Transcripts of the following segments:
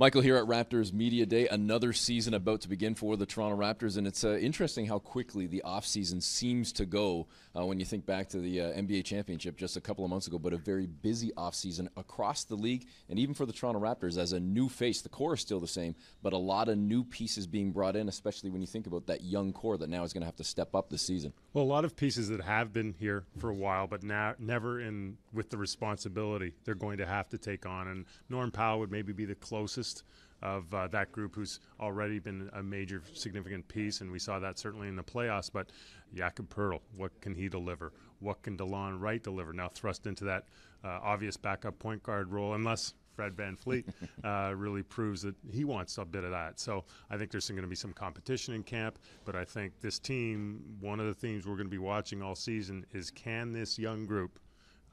Michael here at Raptors Media Day, another season about to begin for the Toronto Raptors, and it's interesting how quickly the offseason seems to go when you think back to the NBA championship just a couple of months ago, but a very busy offseason across the league, and even for the Toronto Raptors as a new face. The core is still the same, but a lot of new pieces being brought in, especially when you think about that young core that now is going to have to step up this season. Well, a lot of pieces that have been here for a while, but now never in with the responsibility they're going to have to take on, and Norm Powell would maybe be the closest of that group, who's already been a major significant piece, and we saw that certainly in the playoffs. But Jakob Poeltl, what can he deliver? What can DeLon Wright deliver? Now thrust into that obvious backup point guard role, unless Fred VanVleet really proves that he wants a bit of that. So I think there's going to be some competition in camp, but I think this team, one of the themes we're going to be watching all season is, can this young group,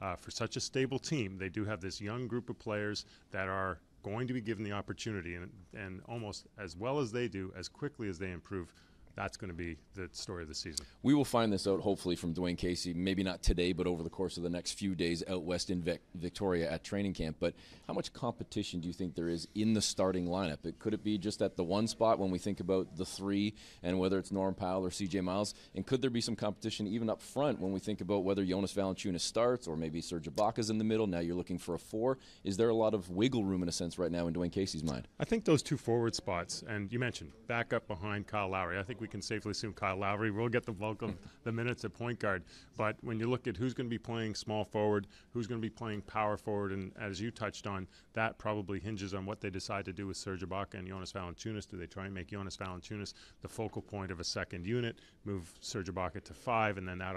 for such a stable team, they do have this young group of players that are going to be given the opportunity, and almost as well as they do, as quickly as they improve. That's going to be the story of the season. We will find this out, hopefully, from Dwayne Casey, maybe not today, but over the course of the next few days out west in Victoria at training camp. But how much competition do you think there is in the starting lineup? Could it be just at the one spot when we think about the three, and whether it's Norm Powell or C.J. Miles? And could there be some competition even up front when we think about whether Jonas Valanciunas starts, or maybe Serge Ibaka's in the middle? Now you're looking for a four. Is there a lot of wiggle room, in a sense, right now in Dwayne Casey's mind? I think those two forward spots, and you mentioned back up behind Kyle Lowry, I think we can safely assume Kyle Lowry will get the bulk of the minutes at point guard. But when you look at who's going to be playing small forward, who's going to be playing power forward, and as you touched on, that probably hinges on what they decide to do with Serge Ibaka and Jonas Valanciunas. Do they try and make Jonas Valanciunas the focal point of a second unit, move Serge Ibaka to 5, and then that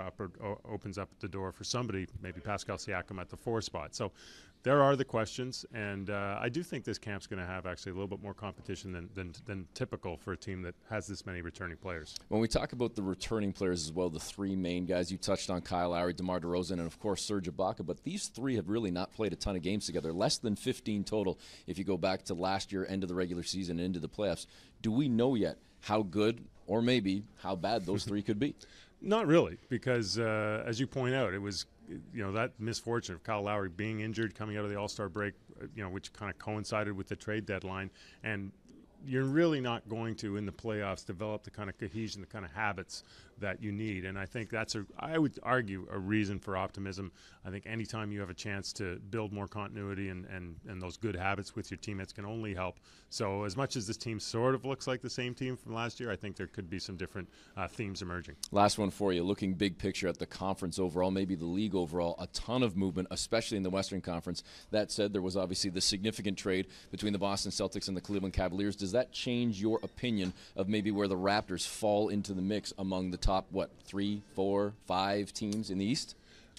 opens up the door for somebody, maybe Pascal Siakam at the 4 spot. So there are the questions, and I do think this camp's going to have actually a little bit more competition than typical for a team that has this many returning players. When we talk about the returning players as well, the three main guys, you touched on Kyle Lowry, DeMar DeRozan, and of course Serge Ibaka, but these three have really not played a ton of games together, less than 15 total if you go back to last year, end of the regular season, into the playoffs. Do we know yet how good, or maybe how bad, those three could be? Not really, because as you point out, it was that misfortune of Kyle Lowry being injured coming out of the All-Star break, which kind of coincided with the trade deadline, and you're really not going to, in the playoffs, develop the kind of cohesion, the kind of habits that you need. And I think that's, I would argue, a reason for optimism. I think anytime you have a chance to build more continuity and those good habits with your teammates can only help. So as much as this team sort of looks like the same team from last year, I think there could be some different themes emerging. Last one for you, looking big picture at the conference overall, maybe the league overall, a ton of movement, especially in the Western Conference. That said, there was obviously the significant trade between the Boston Celtics and the Cleveland Cavaliers. Does that change your opinion of maybe where the Raptors fall into the mix among the top, 3, 4, 5 teams in the East?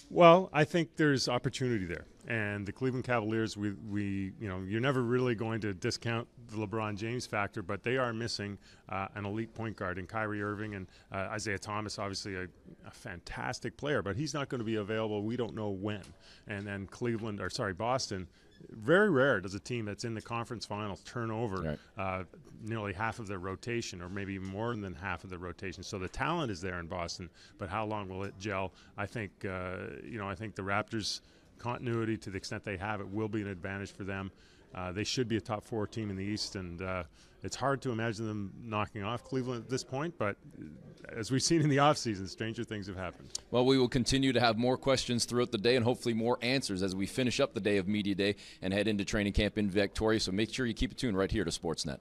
Well, I think there's opportunity there. And the Cleveland Cavaliers, you're never really going to discount the LeBron James factor, but they are missing an elite point guard in Kyrie Irving, and Isaiah Thomas, obviously a fantastic player, but he's not going to be available. We don't know when. And then Boston, very rare does a team that's in the conference finals turn over nearly half of their rotation, or maybe more than half of the rotation. So the talent is there in Boston, but how long will it gel? I think I think the Raptors' continuity, to the extent they have it, will be an advantage for them. They should be a top 4 team in the East, and it's hard to imagine them knocking off Cleveland at this point, but as we've seen in the offseason, stranger things have happened. Well, we will continue to have more questions throughout the day, and hopefully more answers as we finish up the day of Media Day and head into training camp in Victoria, so make sure you keep it tuned right here to Sportsnet.